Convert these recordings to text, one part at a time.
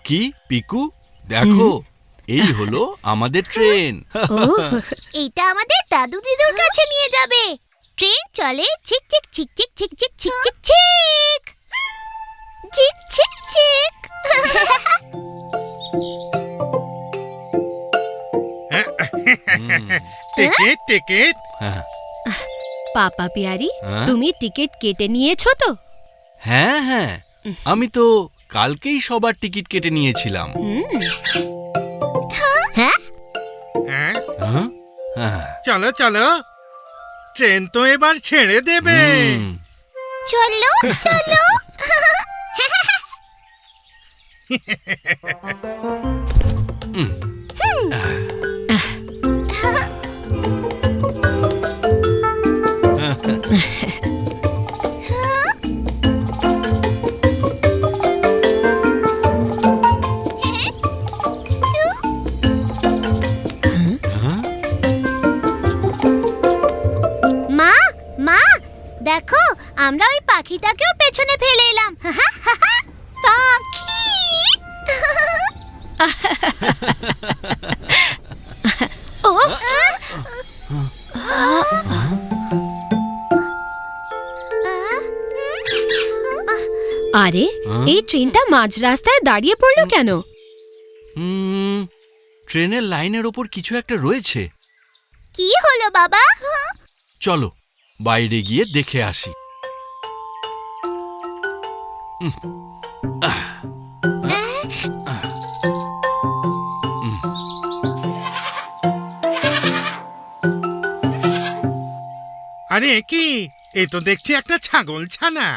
টুকি, পিকু, দেখো এই হলো আমাদের ট্রেন। এইটা আমাদের দাদু দিদুর কাছে নিয়ে যাবে। ট্রেন চলে ছিক ছিক ছিক ছিক ছিক ছিক ছিক ছিক ছিক ছিক ছিক ছিক। Ticket ticket. পাপা পিয়ারি, তুমি টিকিট কেটে নিয়েছো তো? হ্যাঁ হ্যাঁ, আমি তো কালকেই সবার টিকিট কেটে নিয়েছিলাম। হ্যাঁ, চলো চলো, ট্রেন তো এবার ছেড়ে দেবে। চলো চলো। মা মা, দেখো আমরা ওই পাখিটাকেও পেছনে ফেলে এলাম। পাখি। ও আরে, এই ট্রেনটা মাঝ রাস্তায় দাঁড়িয়ে পড়লো কেন? ট্রেনের লাইনের ওপর কিছু একটা রয়েছে। কি হলো বাবা? চলো বাইরে গিয়ে দেখে আসি। আরে কি, এই তো দেখছি একটা ছাগল ছানা।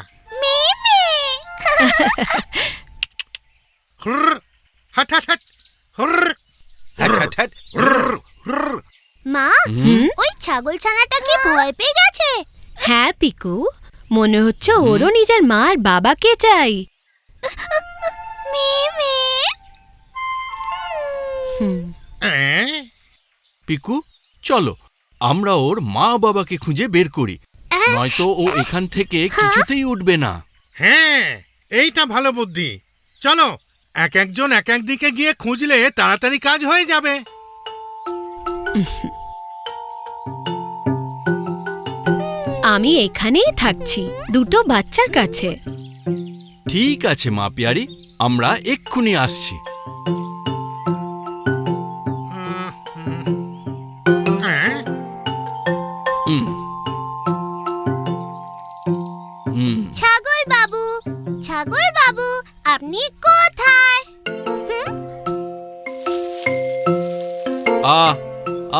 হুরর, হাট হাট হাট, হুরর, হাট হাট হাট, হুরর, হুরর। মা, ওই ছাগল ছানাটা কি ভয় পেয়ে গেছে? হ্যাঁ পিকু, মনে হচ্ছে ওরও নিজের মা আর বাবাকে চাই। পিকু, চলো আমরা ওর মা বাবাকে খুঁজে বের করি, নয়তো ও এখান থেকে কিছুতেই উঠবে না। হ্যাঁ, এইটা ভালো বুদ্ধি। চলো এক একজন এক এক দিকে গিয়ে খুঁজলে তাড়াতাড়ি কাজ হয়ে যাবে। আমি এখানেই থাকছি, দুটো বাচ্চার কাছে। ঠিক আছে মা পিয়ারি, আমরা এক্ষুনি আসছি। হ্যাঁ, ছাগল বাবু, ছাগল বাবু, আপনি কোথায়? আ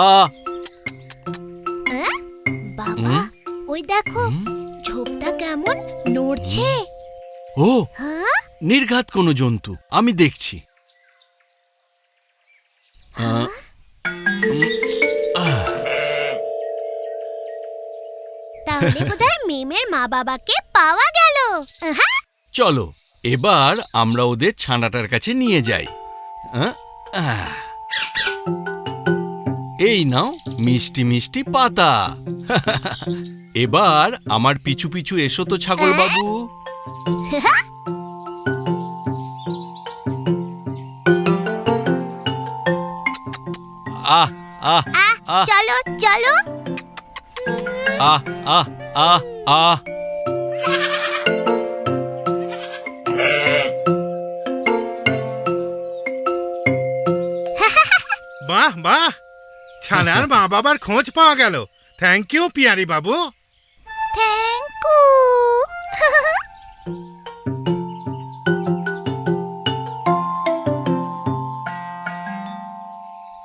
আ বাবা, ওই দেখো ঝোপটা কেমন নড়ছে। ও, হ্যাঁ, নির্ঘাত কোনো জন্তু, আমি দেখছি। তাহলে বোধহয় মিমের মা বাবাকে পাওয়া গেল। চলো এবার আমরা ওদের ছানাটার কাছে নিয়ে যাই। এই নাও মিষ্টি মিষ্টি পাতা। এবার আমার পিছু পিছু এসো তো ছাগল বাবু। আহ আহ আহ চলো চলো। আহ আহ আহ আহ বাহ বাহ, ছানার মা বাবার খোঁজ পাওয়া গেল। থ্যাংক ইউ পিয়ারি বাবু। Thank you.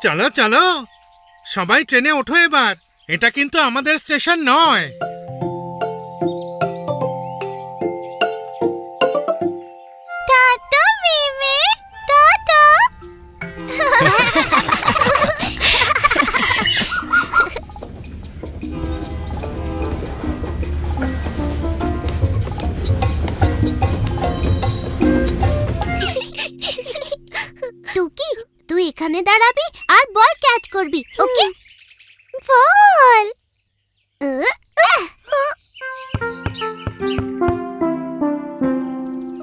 চলো চলো, সবাই ট্রেনে ওঠো এবার। এটা কিন্তু আমাদের স্টেশন নয়। টাটা মিমি, টাটা। টুকি, তুই এখানে দাঁড়াবি আর বল ক্যাচ করবি, ওকে? বল।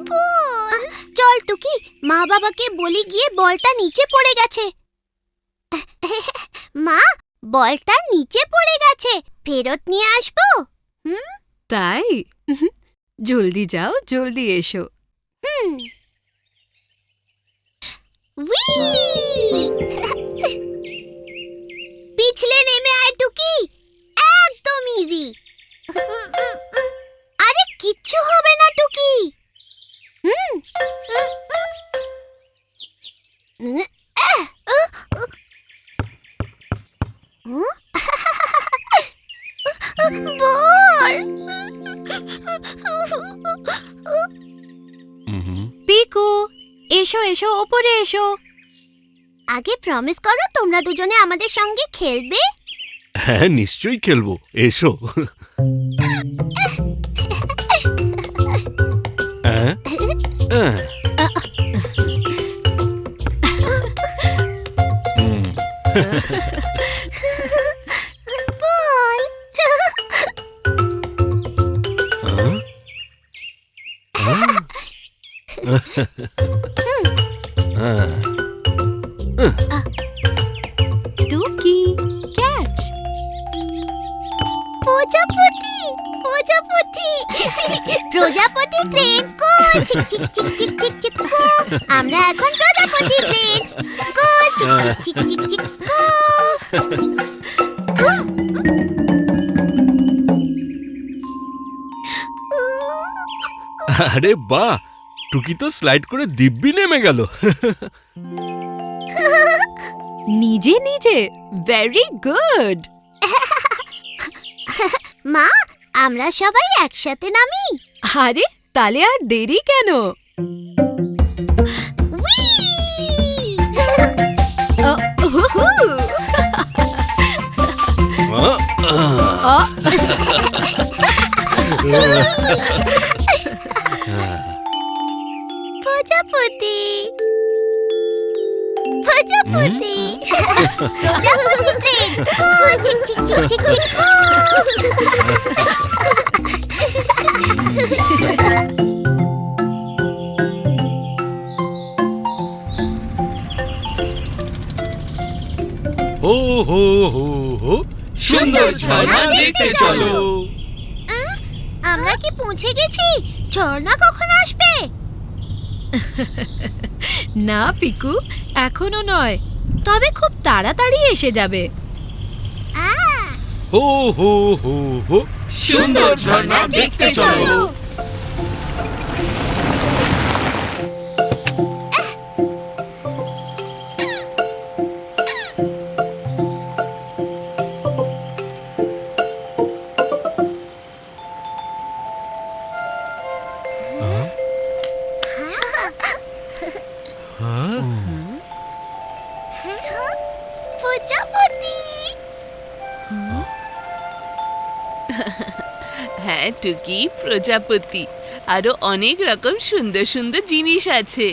বল। চল টুকি, মা বাবাকে বলি গিয়ে বলটা নিচে পড়ে গেছে। মা, বলটা নিচে পড়ে গেছে, ফেরত নিয়ে আসবো? তাই? জলদি যাও, জলদি এসো। উই! পিছলে নেমে আয় টুকি, একদম ইজি। আরে কিচ্ছু হবে না টুকি। বল। পিকু, এসো এসো, ওপরে এসো। আগে প্রমিস করো তোমরা দুজনে আমাদের সঙ্গে খেলবে। হ্যাঁ, নিশ্চয়ই খেলবো, এসো। হ্যাঁ? হ্যাঁ। বল। টুকি, ক্যাচ। প্রজাপতি, প্রজাপতি, প্রজাপতি ট্রেন কো, চিক চিক চিক চিক চিক চিক কো। আমরা এখন প্রজাপতি ট্রেন কো, চিক চিক চিক চিক চিক কো। আরে বাহ, টুকি তো স্লাইড করে দিব্যি নেমে গেল। নিজে নিজে, ভেরি গুড। মা, আমরা সবাই একসাথে নামি। আরে তাহলে আর দেরি কেন? উই! উহুহু। আ, প্রজাপতি, প্রজাপতি, প্রজাপতি ট্রেন কো, চিক চিক চিক চিক চিক কো। হো হো হো হো, সুন্দর ঝর্ণা দেখতে চলো। আমরা কি পৌঁছে গেছি? ঝর্ণা কখন আসবে? না পিকু, এখনো নয়, তবে খুব তাড়াতাড়ি এসে যাবে। হো হো হো হো, সুন্দর ঝর্ণা দেখতে চলো। প্রজাপতি। হ্যাঁ টুকি, প্রজাপতি, আরো অনেক রকম সুন্দর সুন্দর জিনিস আছে।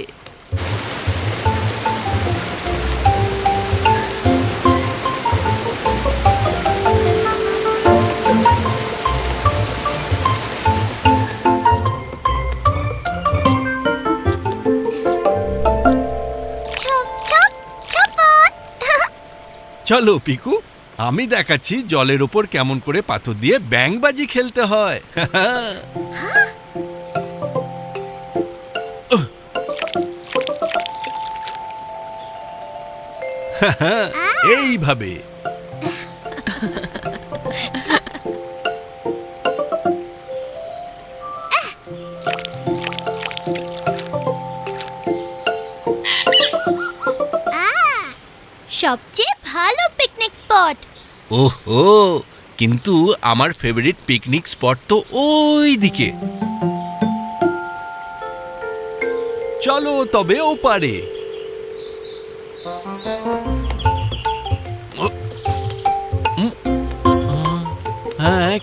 ছপ ছপ ছপট। চলো পিকু, আমি দেখাচ্ছি জলের ওপর কেমন করে পাথর দিয়ে ব্যাঙবাজি খেলতে হয়। এইভাবে। সবচেয়ে ভালো পিকনিক স্পট। ওহো, কিন্তু আমার ফেভারিট পিকনিক স্পট তো ওই দিকে। চলো তবে ওপারে। হ্যাঁ,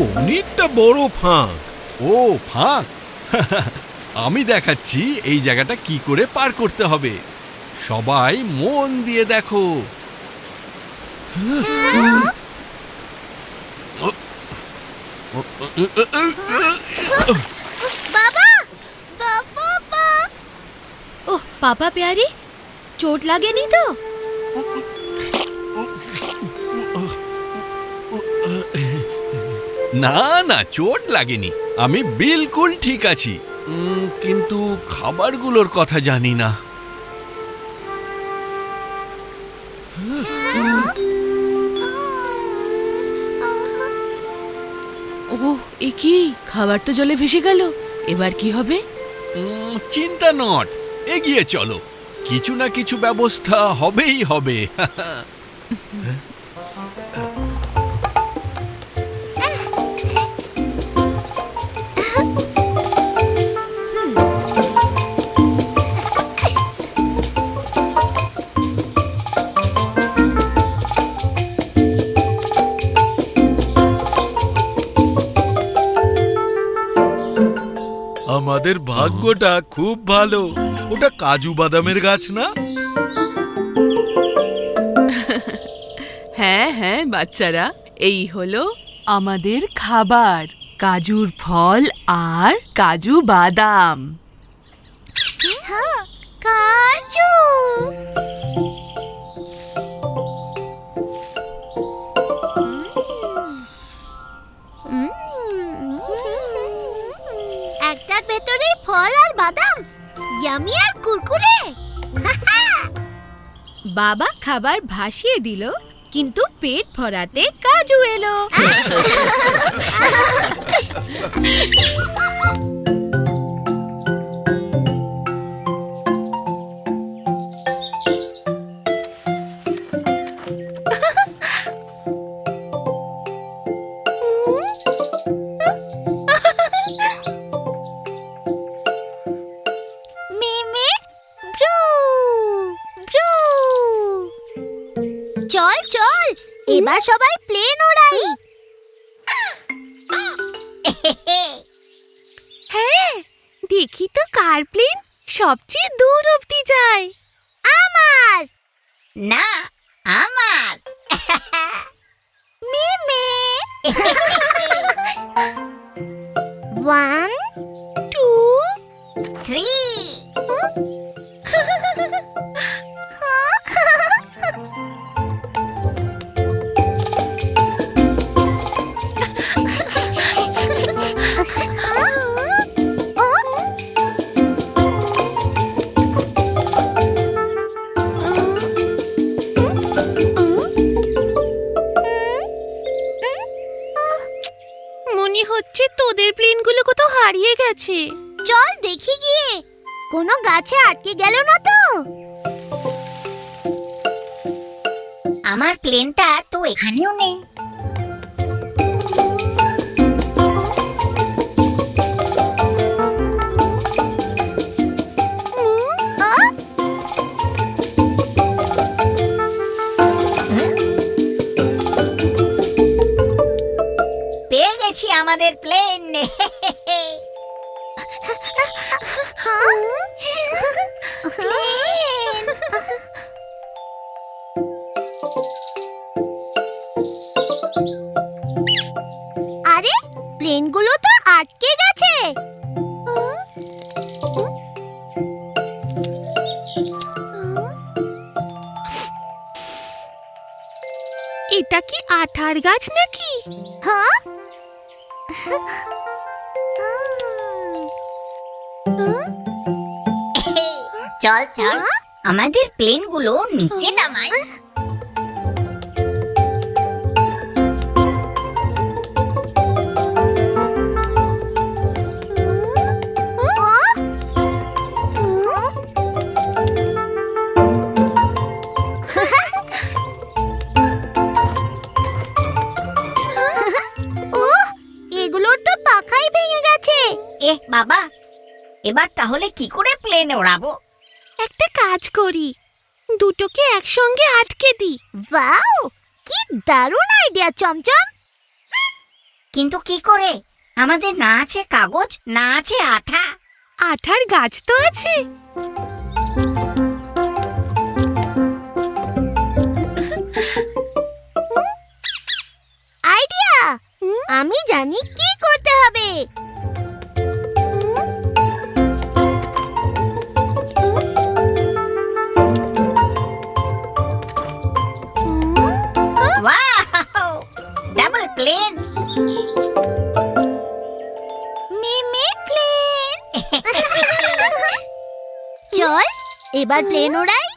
অনেকটা বড় ফাঁক। ও ফাঁক আমি দেখাচ্ছি এই জায়গাটা কি করে পার করতে হবে। সবাই মন দিয়ে দেখো। বাবা বাবা ওহ পাপা প্যারি, চোট লাগেনি তো? না না, চোট লাগেনি, আমি বিলকুল ঠিক আছি। কিন্তু খাবারগুলোর কথা জানি না। ও এ কি, খাবার তো জলে ভেসে গেল, এবার কি হবে? চিন্তা নট, এগিয়ে চলো, কিছু না কিছু ব্যবস্থা হবেই হবে। আমাদের ভাগ্যটা খুব ভালো। ওটা কাজু বাদামের গাছ না? হ্যাঁ হ্যাঁ বাচ্চারা, এই হলো আমাদের খাবার, কাজুর ফল আর কাজু বাদাম। কাজু। একটার ভেতরে ফল আর বাদাম, ইয়ামি আর কুরকুরে। বাবা খাবার ভাসিয়ে দিল, কিন্তু পেট ভরাতে কাজু এলো। মিমি ব্রু ব্রু। চল চল, এবার সবাই প্লেন ওড়াই। হ্যাঁ, দেখি তো কার প্লেন সবচেয়ে দূর অবধি যায়। আমার না, আমার মিমি। 1 2 3। মনে হচ্ছে তোদের প্লেনগুলো কোথাও হারিয়ে গেছে। চল দেখি গিয়ে, কোনো গাছে আটকে গেল না তো। আমার প্লেনটা তো এখানেও নেই। পেয়ে গেছি আমাদের প্লেন। আরে প্লেনগুলো তো আটকে গেছে। এটা কি আঠার গাছ নাকি? হ্যাঁ, চল চল, আমাদের প্লেনগুলো নিচে নামাই। এগুলোর তো পাখাই ভেঙে গেছে। বাবা, এবার তাহলে কি করে প্লেন ওড়াবো? একটা কাজ করি, দুটোকে একসঙ্গে আটকে দিই। ওয়াও, কি দারুণ আইডিয়া চমচম। কিন্তু কি করে? আমাদের না আছে কাগজ, না আছে আঠা। আঠার গাছ তো আছে। আইডিয়া! আমি জানি কি করতে হবে। ওয়াও! Double plane. মিমি প্লেন। চল এবার প্লেন ওড়াই।